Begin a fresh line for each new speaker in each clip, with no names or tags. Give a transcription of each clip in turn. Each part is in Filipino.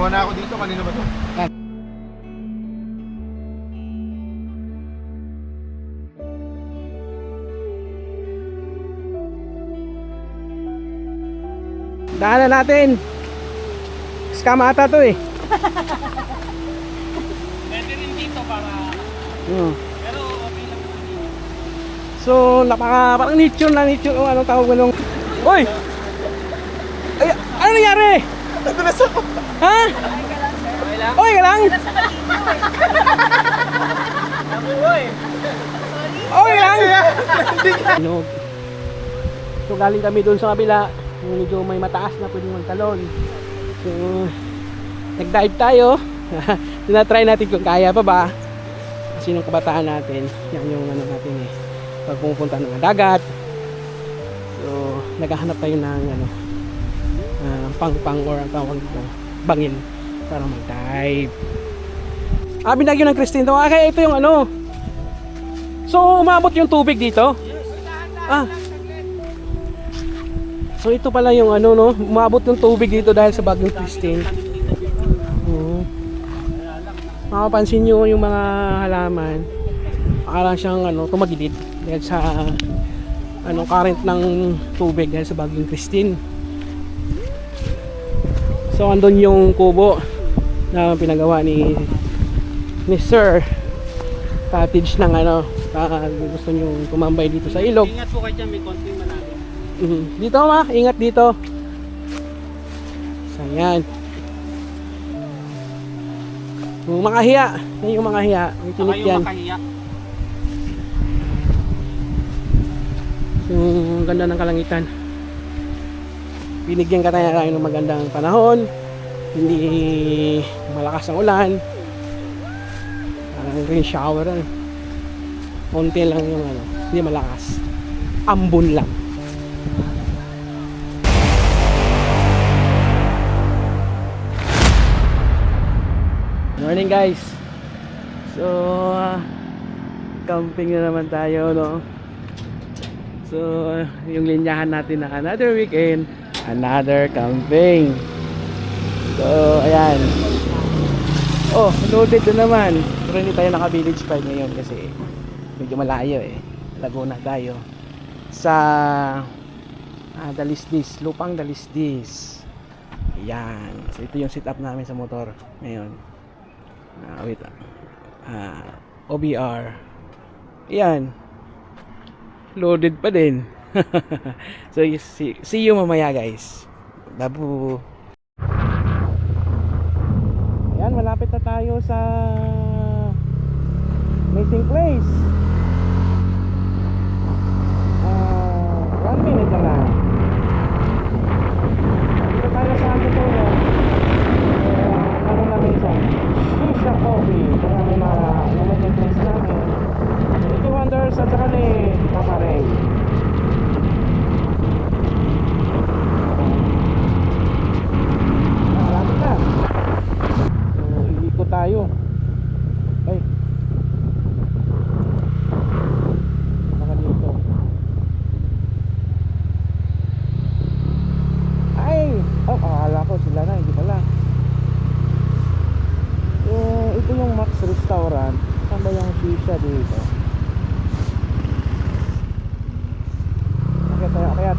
Kumuha na ako dito, kanino ba to?
Daanan natin. Scam ata to eh.
Pwede rin dito para... Pero okay lang po dito.
So, parang nicho na nicho. O, anong tawag mo nung... Uy! Ay, ano nangyari?
Nadulas ako.
Ha? Okay ka lang? Okay lang? Inog. So, galing kami doon sa kabila. Medyo may mataas na pwedeng magtalon. So, nag-dive tayo. Tinatry natin kung kaya pa ba. Kasi nung kabataan natin, yan yung ano natin eh. Pag pumupunta ng dagat. So, naghahanap tayo ng ano, pang or ang tawag dito, bangin para mag-dive. Binagyo ng Christine to. Kaya ito yung ano. So, umabot yung tubig dito. So ito pala yung ano no, umabot ng tubig dito dahil sa bagyong Christine. Makapansin nyo yung mga halaman, parang siyang ano, tumagilid dahil sa ano, current ng tubig dahil sa bagyong Christine. So andun yung kubo na pinagawa ni Sir, cottage ng ano, gusto nyo tumambay dito sa ilog.
Ingat po kayo dyan, may konting manalo.
Dito ma, ingat dito. So yan. Yung mga hiya, yan yung mga hiya, may tinik
Saka yung
yan.
makahiya.
Yung ganda ng kalangitan. Binigyan ka tayo ng magandang panahon. Hindi malakas ang ulan. Parang rain shower. Konti lang yung ano, hindi malakas. Ambon lang. Morning guys. So camping na naman tayo no. So yung linyahan natin na another weekend, another camping. So ayan. Oh, loaded na naman. Pero hindi tayo naka village park ngayon kasi medyo malayo eh. Laguna tayo sa Dalisdis, Lupang Dalisdis. Ayan. So ito yung setup namin sa motor ngayon. Wait. OBR. Ayan. Loaded pa din. So see you mamaya guys. Babu. Ayan, malapit na tayo sa meeting place. 1 minute na lang. Dito tayo sa ano to. Ano namin sa Shisha Coffee. Kaya may mga meeting place namin. Ito Wonders at saka ni Papa Ray. Malapit na. So, iikot tayo. Ay. Baka dito. Ay! Oh, akala ko sila na, hindi pala. Ito yung Max Restaurant. Saan ba yung shisha dito? Akit tayo, akit.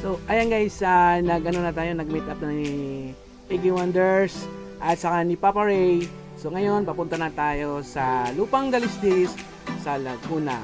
So, ayan guys, nag-ano na tayo, nag-meet up na ni Iggy Wonders at saka ni Papa Ray. So, ngayon, papunta na tayo sa Lupang Dalisdis sa Laguna.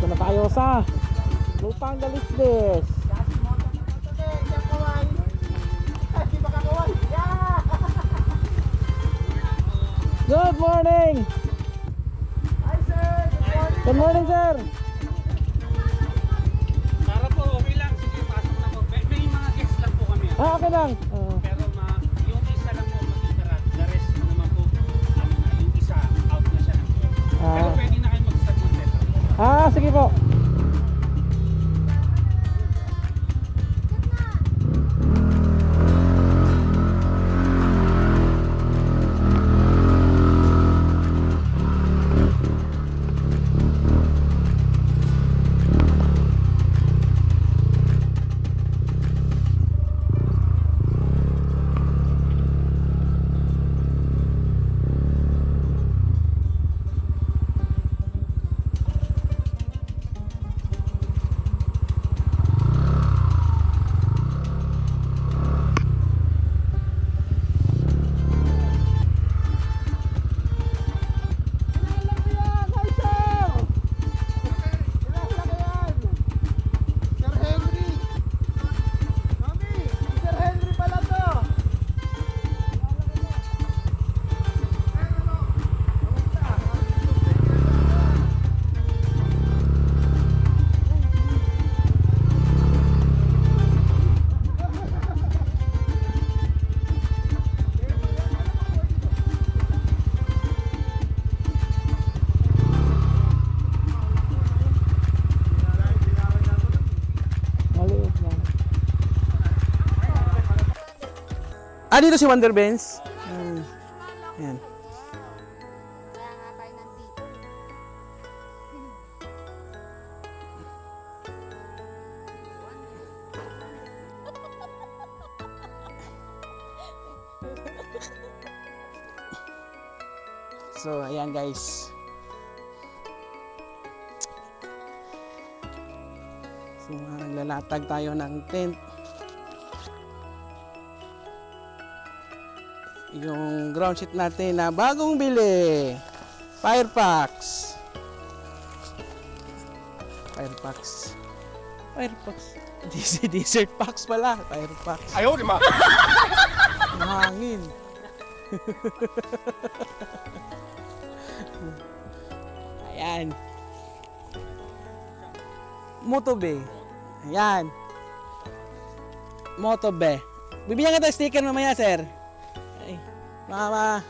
Dito na tayo sa Lupang Galisdes. Good morning!
Hi sir!
Good morning, sir!
Para po, okay lang. Sige, pasok na po. May mga guests lang po kami.
Okay lang.
Pero yung isa lang po matitira. The rest naman po, ano na, yung isa, out na siya ng tour. Pero pwede na kayo mag-start ng setup.
Sige po.
Sir Henry! Mami! Sir Henry pala to!
Maliit lang. Dito si Wonder Benz. Ayan.
Kaya nga tayo nandito.
So, ayan guys. So, naglalatag tayo ng tent. Yung ground sheet natin na bagong bili. Firepacks. Firepacks. Firepacks. Desert packs pala. Firepacks.
Ayaw, di ma!
Mahangin. Ayan. Motobe. Ayan. Motobe. Bibigyan kita sticker mamaya, sir. Ay, mama.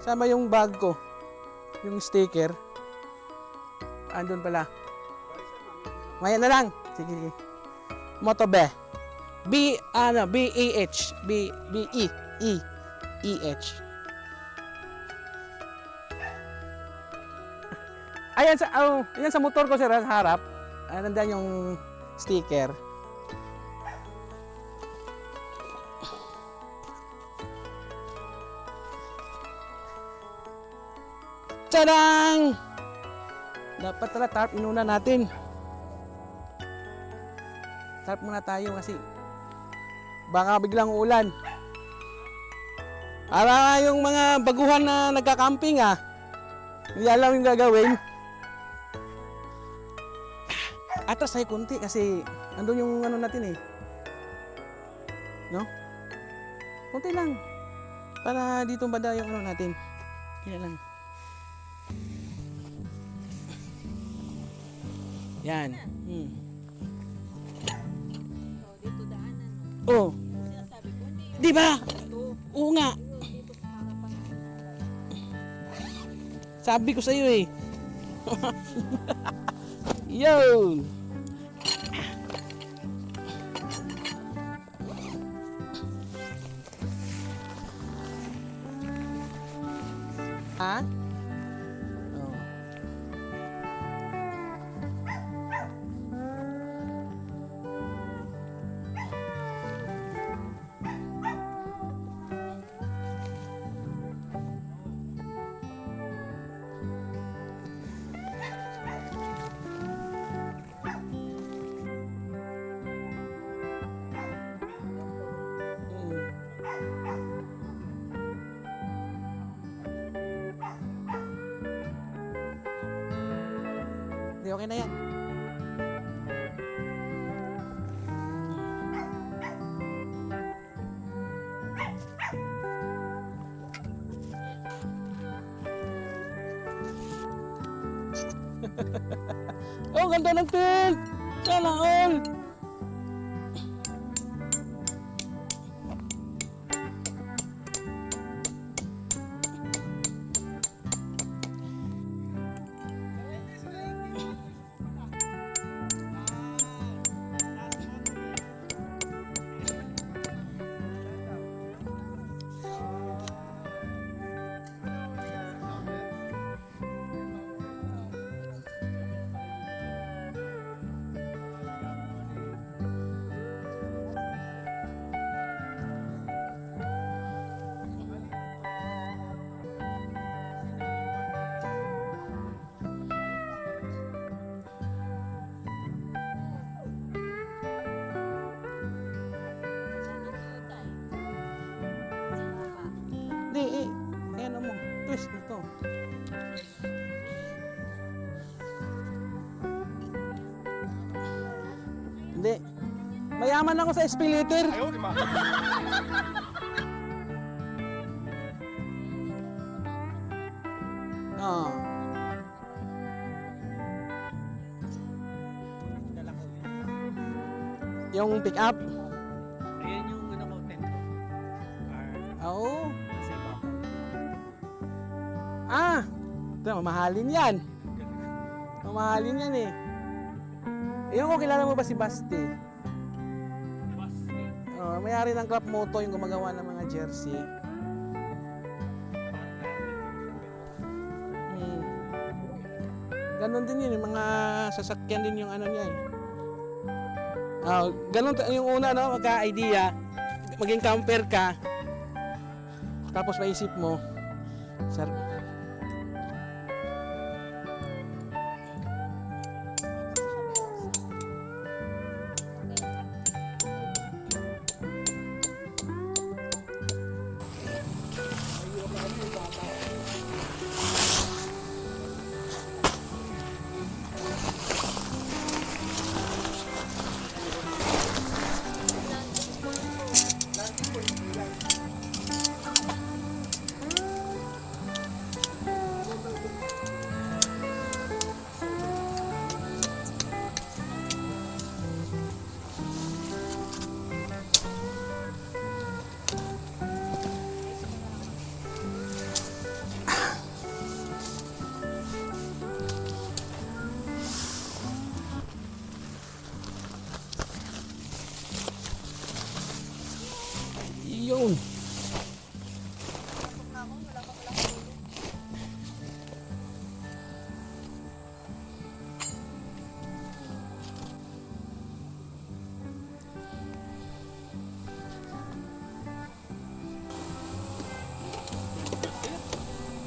Sama yung bag ko. Yung sticker. Andun pala. Maya na lang. Sige, sige. Motobe. B-E-H. B-E-E-H. Ayan yan sa motor ko, sir, sa harap. Nandiyan yung sticker. Tadang! Dapat pala tarp inuna natin. Tarp muna tayo kasi baka biglang ulan. Para yung mga baguhan na nagka-camping hindi alam yung gagawin. Atras tayo kunti kasi andun yung ano natin no? Kunti lang. Para dito banda yung ano natin. Kaya lang. Yan.
Dito daanan.
Oh.
Sinasabi ko, hindi
Di ba? Oo nga.
dito sa harapan.
Sabi ko sa iyo Yo. Ha? Oh. Sige, okay na yan. Oh, ganda ng tent! Sana all! Hindi, ayan mo. Twist mo to. Hindi. Mayaman ako sa espilitter.
Ayaw, di ba?
Oo.
Dala ko yun.
Yung pick up.
Ayan yung ano ko, tent ko.
Oo.
Nasa iba ko.
Ah! Ito, mamahalin yan. Mamahalin yan eh. Ewan ko, kilala mo ba si Basti?
Basti.
Oh, may-ari ng Crop Moto yung gumagawa ng mga jersey. Hmm. Ganon din yun, yung mga sasakyan din yung ano niya eh. Ganon yung una, no, magka-idea, maging camper ka, tapos maisip mo, sir, yun.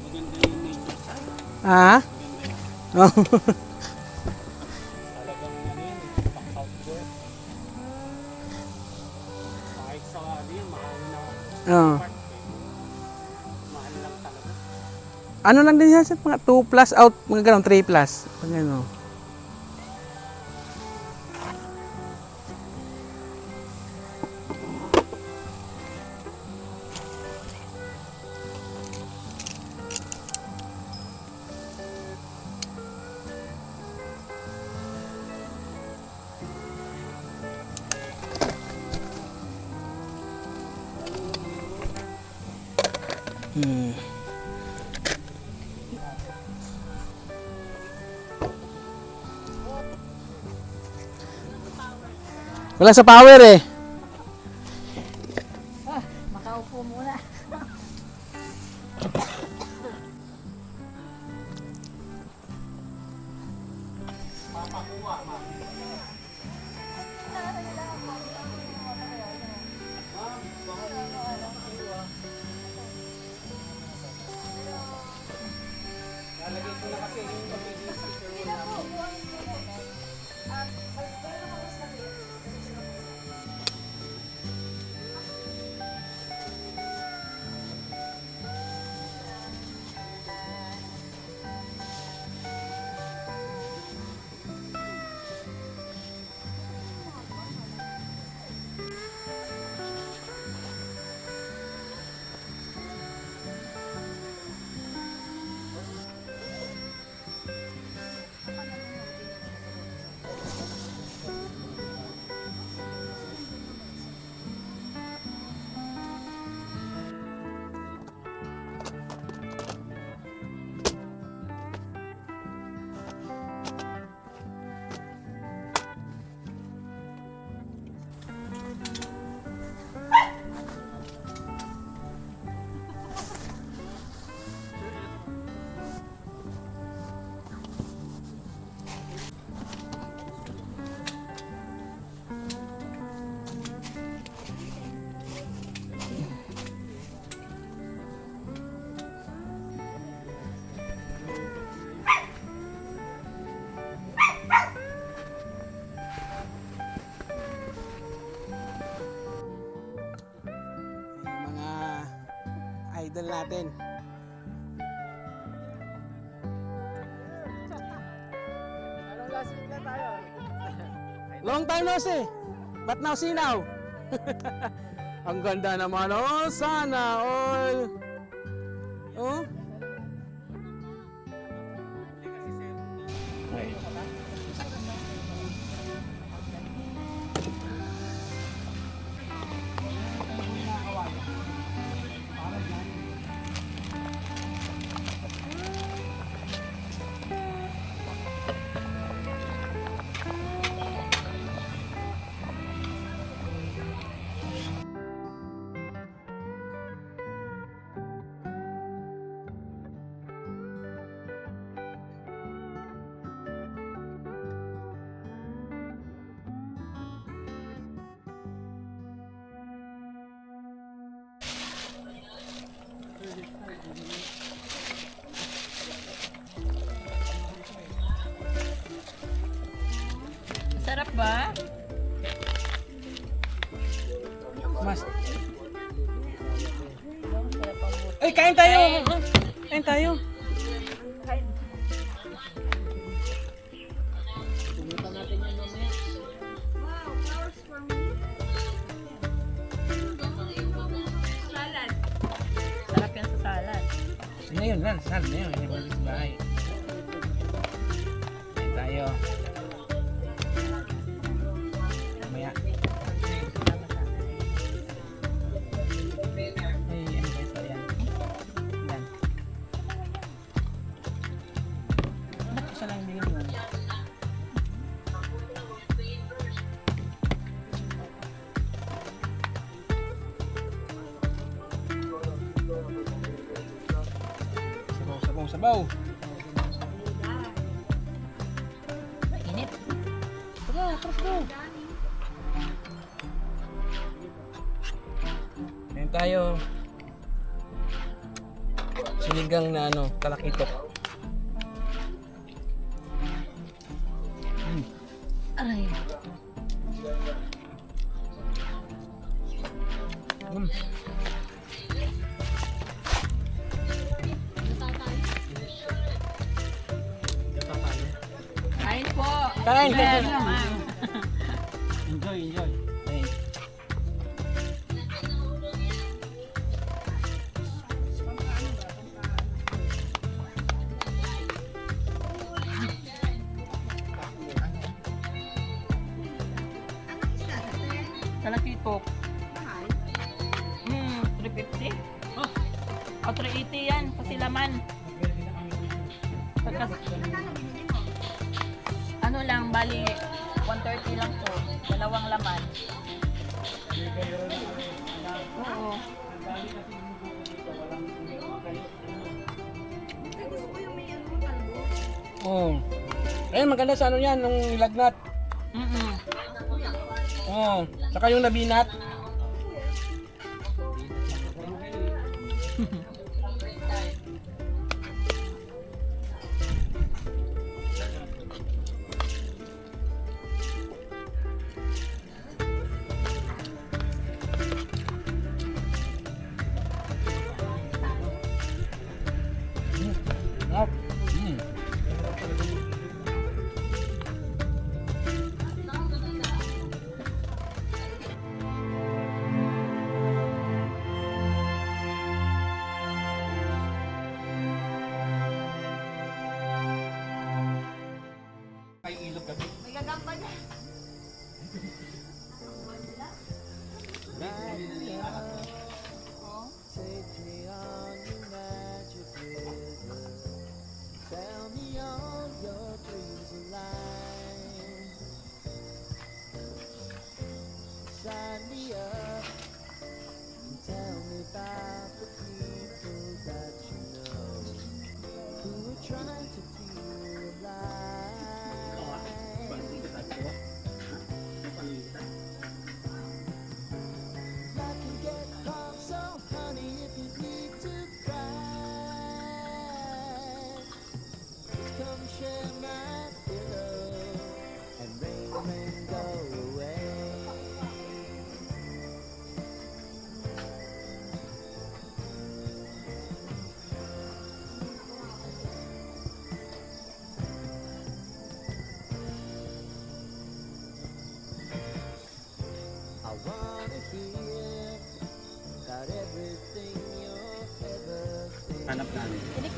Maganda yung nature side.
Ah?
Maganda yun. Talagang ano yun, pang outdoor. Kahit sa ano yun, mahal na
Oh.
park eh. Mahal lang talaga.
Ano lang din yan sa mga 2 plus out, mga ganun, 3 plus. Pag ano. Hmm. Wala sa power eh.
Makaupo muna.
Lalagay ko na kasi yung magiging sticker mo namin.
natin.
Anong lasing na tayo?
Long time no see. But now see now. Ang ganda naman. Oh, sana all. Oh. Ay.
Sarap ba?
Mas.
Sarap ang buto.
Ay, kain tayo. Kain tayo.
Sarap yan sa salad.
Ngayon lang, saan na yun? Hindi ko sa bahay. Kain tayo. Mamaya. Ay, ano ba ito? Yan. Yan. Ba't isa lang hindi yun? Sabaw, sabaw.
Init.
Tara, tara, tara. Ngayon tayo. Sinigang na ano, talakitok.
Aray.
Mm.
Kain po.
Kain, kain.
Enjoy, enjoy.
Ay.
Talakitok. 350. Oh. O, 380 yan. Kasi laman. Ano lang, bali 130 lang to. Dalawang laman. Oo.
Oh. Ayun, maganda sa ano yan, nung lagnat.
Mm-mm.
Oh, saka yung nabinat. Sarap.
May ilog kami.
Take me on your magic river. Tell me all your dreams align. Sign me up and tell me about the people that you know who are trying to feel alive.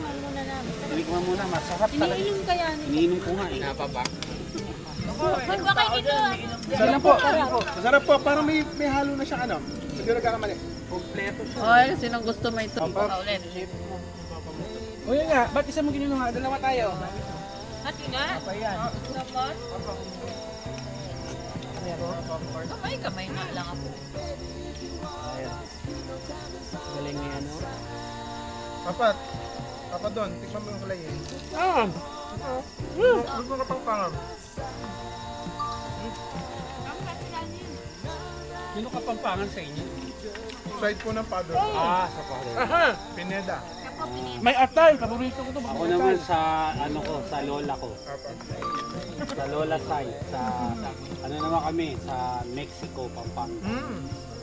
Tikman muna namin.
Tinikman mo na, masarap talaga.
Iniinom kaya nito.
Iniinom ko nga eh. Napabak.
Ba't ba kayo dito?
Masarap po. Masarap po. Parang may halo na siya ano. Siguro kakamali.
Kompleto siya.
Oy, sinong gusto mo ito? Ulit.
O yun nga, ba't isa mo ginuha? Dalawa tayo.
Hati nga. Dapat. Kamay na lang ako.
Galing ni ano.
Papat. Papat doon. Tikman mo yung kulay eh.
Ah!
Gusto ka pang pangang.
Sino kapampangan sa inyo?
Side po ng paddle.
Ah, sa pare.
Aha!
Pineda.
May atay! Paborito ko to.
Ako naman sa ano ko, sa lola ko. Sa lola side, sa ano naman kami, sa Mexico, Pampanga.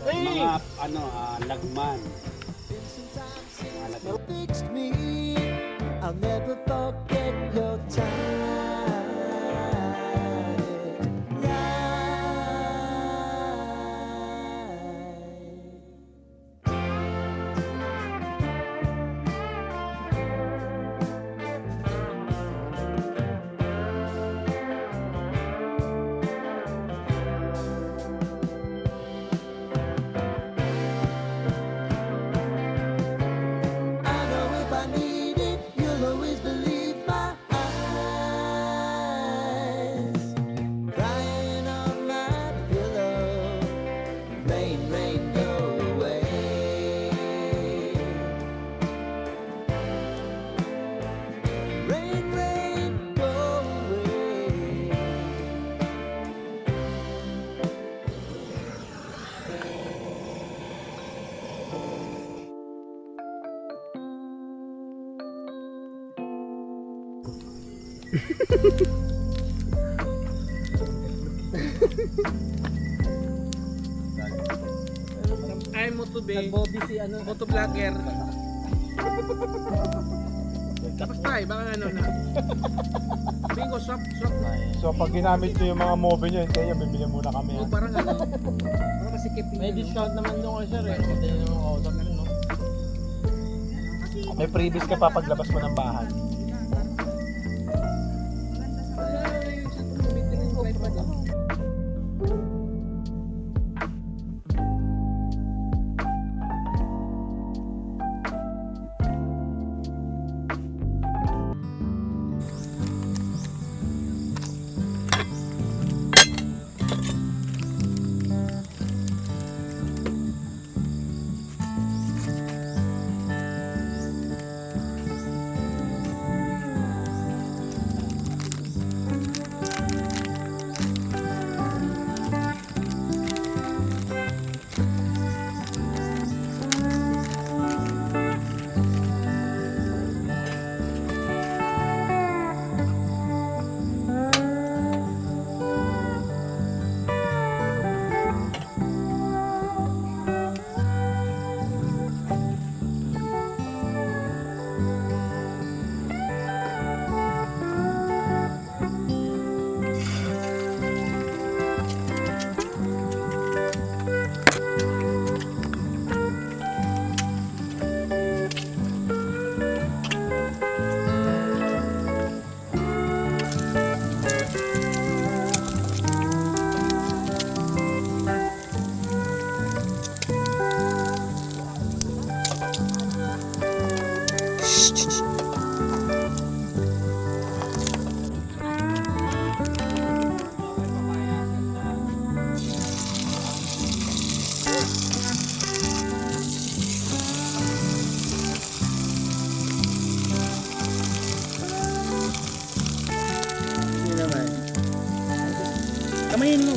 Mga ano, lagman. Mga lagman.
Fixed me. I'll never forget your time. I know if I need it, you'll always believe my eyes. Crying on my pillow, rain, rain, go away. Rain, rain, go away.
Ay mo to be. Nag-bobby si ano. Motovlogger. Tapos tayo, baka ano na. Bingo, swap.
So pag ginamit nyo yung mga mobile nyo, hindi nyo, bibili muna kami
O
ha.
parang ano. Parang masikip. May discount naman doon sir eh. Hindi naman order na no.
May freebies ka pa paglabas mo ng bahay.
Kamayin mo.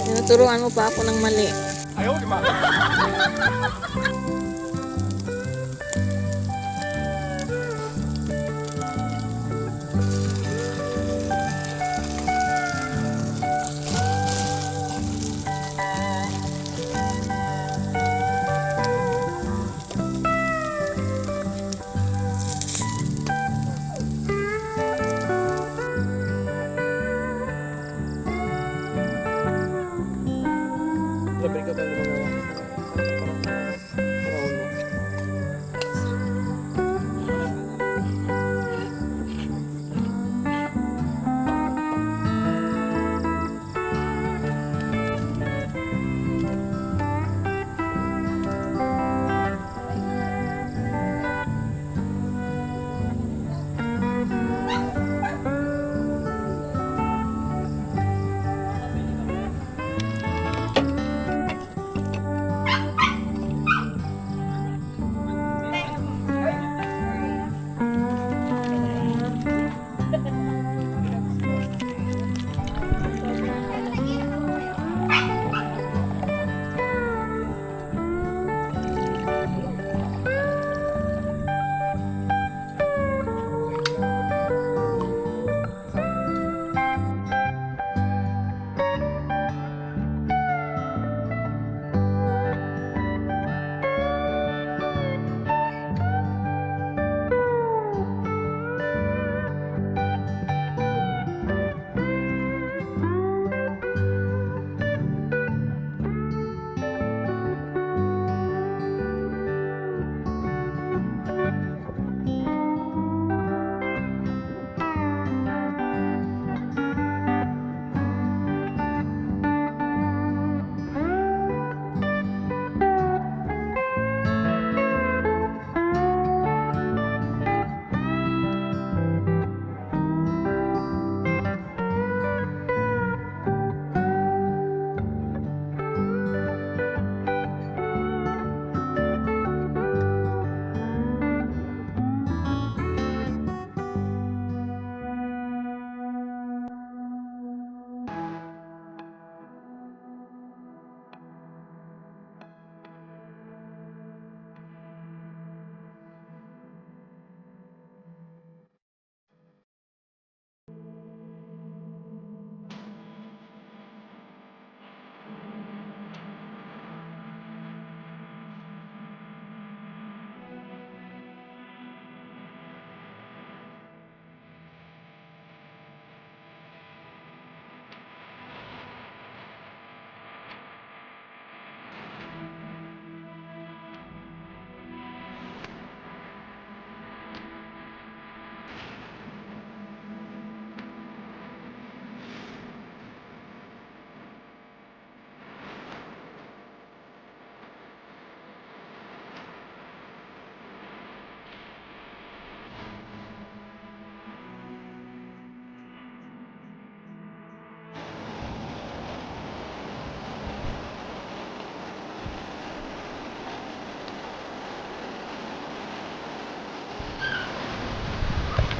Tinuturuan mo pa ako ng mali.
Ayaw, di ba?
Libre ka ba gumawa?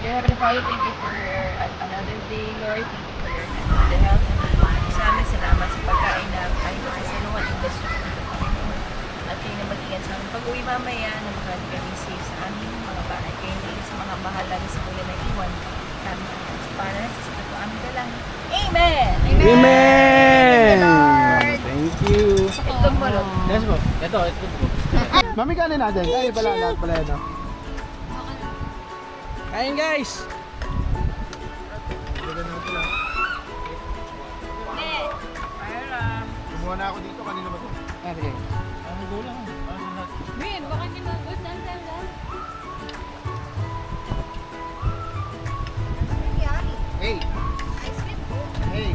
Dear Heavenly Father, thank you for another day, Lord. Thank you for your the health and the sa amin. Salamat sa pagkain na kahit pa sa luwan ng gusto ko ito, Panginoon. At kayo na mag-ingat sa aming pag-uwi mamaya na makali kami safe sa aming mga bahay. Kayo na sa mga mahal namin sa kuya na iwan. Kami para sa sikat po aming dalangin. Amen!
Amen!
Lord!
Thank you.
Itong balot.
Yes po. Ito po. Mami, kanin natin. Ay, pala, lahat pala yan. oh.
Kain guys!
Kumuha na ako dito. Kanino ba ito?
Ah, sige.
Win, baka hindi mag-gusto ang sanda.
Hey! Hey!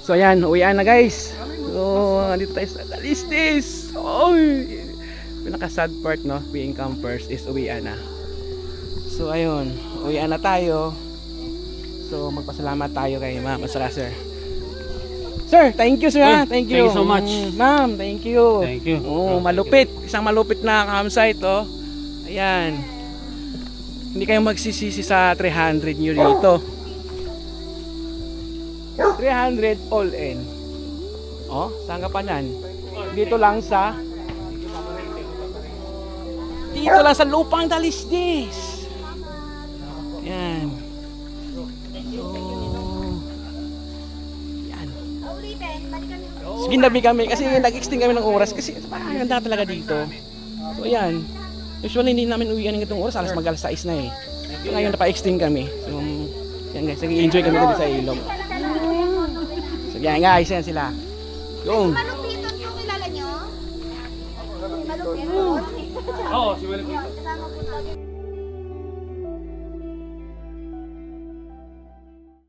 So ayan, uwian na guys. So, dito tayo sa Dalistis. Oy! Pinaka sad part no, being campers is uwian na. So ayun, uwian na tayo. So magpasalamat tayo kay Ma'am at saka Sir. Sir, thank you sir ha. Thank you.
Thank you so much.
Ma'am, thank you.
Thank you.
Oh, malupit. Isang malupit na campsite oh. Ayan. Hindi kayo magsisisi sa 300 nyo rito. 300 all in. Oh, saan ka pa niyan? Dito lang sa lupang Dalistis. Yan. Yan. So, ginabi kami kasi nag-extend kami ng oras kasi ganda talaga dito. So yan. Usually hindi namin uwian ng itong oras, alas 6 na eh. So, ngayon napa-extend kami. So yan guys, nag-enjoy kami dito sa ilog. So yan guys, yan sila. Yung
Malupiton yung kilala nyo? Malupiton?
Oo, si Malupiton.
Kasama po natin.